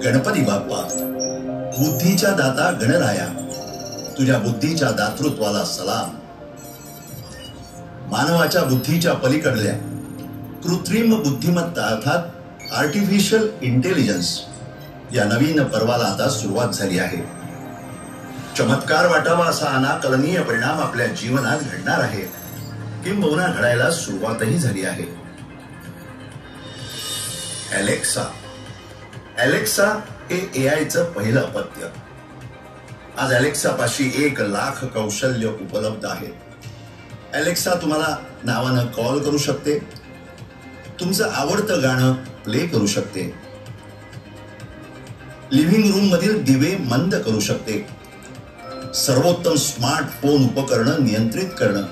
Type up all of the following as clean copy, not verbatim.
गणपती बाप्पा, बुद्धीच्या दाता गणराया, तुझ्या बुद्धीच्या दातृत्वाला सलाम. मानवाच्या बुद्धीच्या पलीकडल्या कृत्रिम बुद्धिमत्ता अर्थात आर्टिफिशियल इंटेलिजन्स या नवीन पर्वाला आता सुरुवात झाली आहे. चमत्कार वाटावा असा अनाकलनीय परिणाम आपल्या जीवनात घडणार आहे, किंबहुना घडायला सुरुवातही झाली आहे. अलेक्सा. अलेक्सा हे एआयचं पहिलं अपत्य. आज अलेक्सा पाशी 1,00,000 कौशल्य उपलब्ध आहेत. अलेक्सा तुम्हाला नावानं कॉल करू शकते, तुमचं आवडतं गाणं प्ले करू शकते, लिव्हिंग रूम मधील दिवे मंद करू शकते, सर्वोत्तम स्मार्टफोन उपकरणं नियंत्रित करणं,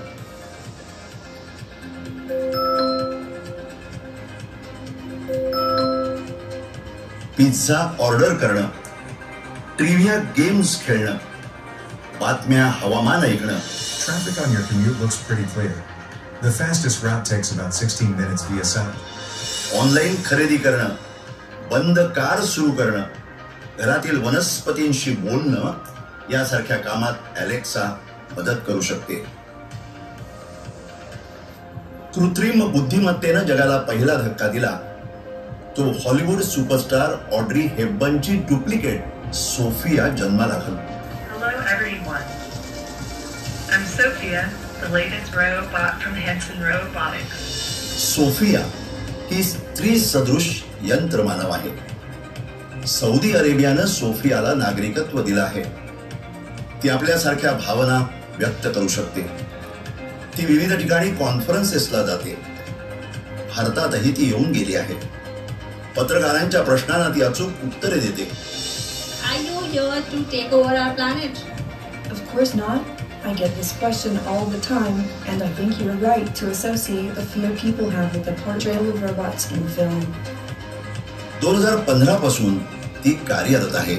पिझ्झा ऑर्डर करणं, ट्रिव्हिया गेम्स खेळणं, बातम्या हवामान ऐकणं. Traffic on your commute looks pretty clear. The fastest route takes about 16 minutes via south. Online खरेदी करणं, बंद कार सुरू करणं, घरातील वनस्पतींशी बोलणं यासारख्या कामात अलेक्सा मदत करू शकते. कृत्रिम बुद्धिमत्तेनं जगाला पहिला धक्का दिला तो हॉलिवूड सुपरस्टार ऑड्री हेपबर्नची डुप्लिकेट सोफिया जन्माला घालून. Hello everyone. I'm Sophia, the latest robot from Hanson Robotics. Sophia ही स्त्री सदृश यंत्रमानव आहे. सौदी अरेबियानं सोफियाला नागरिकत्व दिलं आहे. ती आपल्यासारख्या भावना व्यक्त करू शकते. ती विविध ठिकाणी कॉन्फरन्सेसला जाते. भारतातही ती येऊन गेली आहे. पत्रकारांच्या प्रश्नांना ती अचूक उत्तरे देते. Are you here to take over our planet? Of course not. I get this question all the time, and I think you're right to associate the fear people have with the portrayal of robots in film. 2015 पासून ती कार्यरत आहे.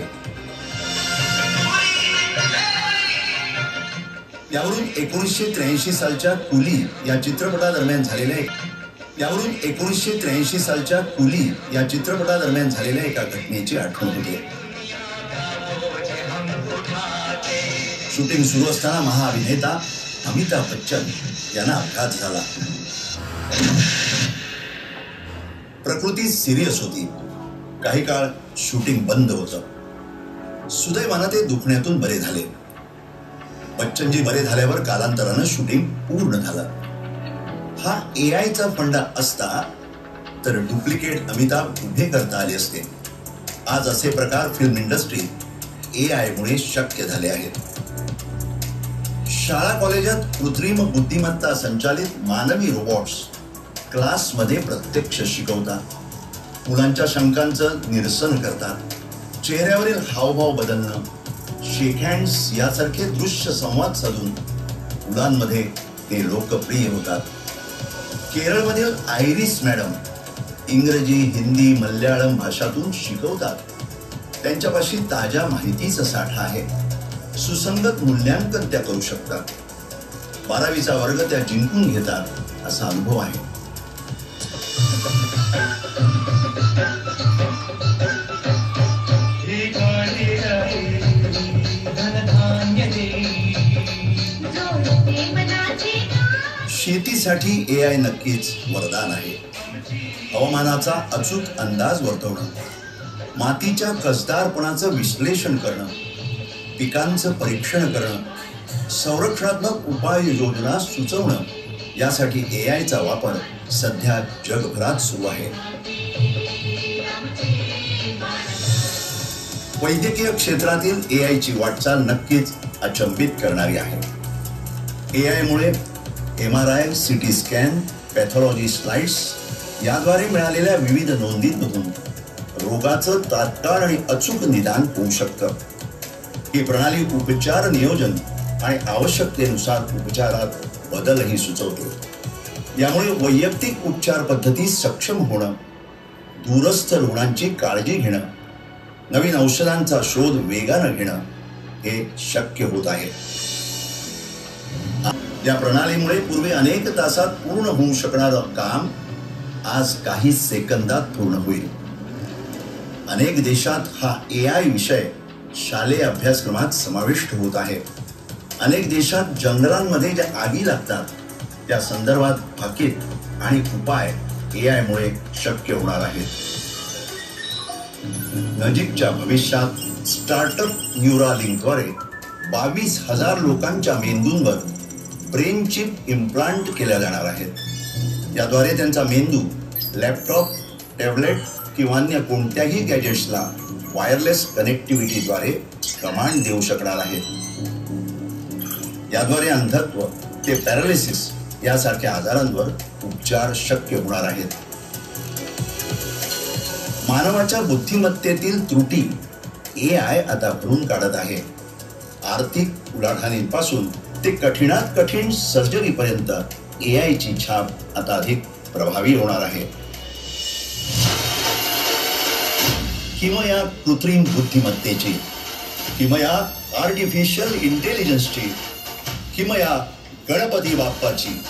यावरून 1983 सालच्या कुली या चित्रपटादरम्यान झालेल्या एका घटनेची आठवण होते. शूटिंग सुरू असताना महाअभिनेता अमिताभ बच्चन यांना अपघात झाला. प्रकृती सिरियस होती. काही काळ शूटिंग बंद होतं. सुदैवानं ते दुखण्यातून बरे झाले. बच्चनजी बरे झाल्यावर कालांतरानं शूटिंग पूर्ण झालं. हा एआयचा फंडा असता तर डुप्लिकेट अमिताभ उभे करता आले असते. आज असे प्रकार फिल्म इंडस्ट्रीत एआय मुळे शक्य झाले आहेत. शाळा कॉलेजात कृत्रिम बुद्धिमत्ता संचालित मानवी रोबोट्स क्लासमध्ये प्रत्यक्ष शिकवतात. मुलांच्या शंकांचं निरसन करतात. चेहऱ्यावरील हावभाव बदलणं, शेक हँड्स यासारखे दृश्य संवाद साधून मुलांमध्ये ते लोकप्रिय होतात. केरळमधील आयरिस मॅडम इंग्रजी, हिंदी, मल्याळम भाषातून शिकवतात. त्यांच्यापाशी ताज्या माहितीचा साठा आहे. सुसंगत मूल्यांकन त्या करू शकतात. 12वीचा वर्ग त्या जिंकून घेतात असा अनुभव आहे. शेतीसाठी एआय नक्कीच वरदान आहे. हवामानाचा अचूक अंदाज वर्तवणं, मातीच्या कसदारपणाचं विश्लेषण करणं, पिकांचं परीक्षण करणं, संरक्षणात्मक उपाययोजना सुचवणं यासाठी एआयचा वापर सध्या जगभरात सुरू आहे. वैद्यकीय क्षेत्रातील एआयची वाटचाल नक्कीच अचंबित करणारी आहे. एआयमुळे MRI, CT scan, pathology slides याद्वारे मिळालेल्या विविध नोंदींमधून रोगाचं तात्काळ आणि अचूक निदान होऊ शकतं. ही प्रणाली उपचार नियोजन आणि आवश्यकतेनुसार उपचारात बदलही सुचवते. यामुळे वैयक्तिक उपचार पद्धती सक्षम होणं, दूरस्थ रुग्णांची काळजी घेणं, नवीन औषधांचा शोध वेगानं घेणं हे शक्य होत आहे. या प्रणालीमुळे पूर्वी अनेक तासात पूर्ण होऊ शकणारं काम आज काही सेकंदात पूर्ण होईल. अनेक देशात हा AI विषय शालेय अभ्यासक्रमात समाविष्ट होत आहे. अनेक देशात जंगलांमध्ये ज्या आगी लागतात त्या संदर्भात भाकीत आणि उपाय AI मुळे शक्य होणार आहेत. नजीकच्या भविष्यात स्टार्टअप न्यूरालिंकद्वारे 22,000 लोकांच्या मेंदूंवर ब्रेन चिप इम्प्लांट केल्या जाणार आहेत. याद्वारे त्यांचा मेंदू लॅपटॉप, टॅबलेट किंवा अन्य कोणत्याही गॅजेट्सला वायरलेस कनेक्टिव्हिटीद्वारे कमांड देऊ शकणार आहेत. याद्वारे अंधत्व ते पॅरालिसिस यासारख्या आजारांवर उपचार शक्य होणार आहेत. मानवाच्या बुद्धिमत्तेतील त्रुटी AI आता भरून काढत आहे. आर्थिक उलाढालींपासून ते कठीणात कठीण सर्जरीपर्यंत AI ची छाप आता अधिक प्रभावी होणार आहे. किमया कृत्रिम बुद्धिमत्तेची, किमया आर्टिफिशियल इंटेलिजन्सची, किमया गणपती बाप्पाची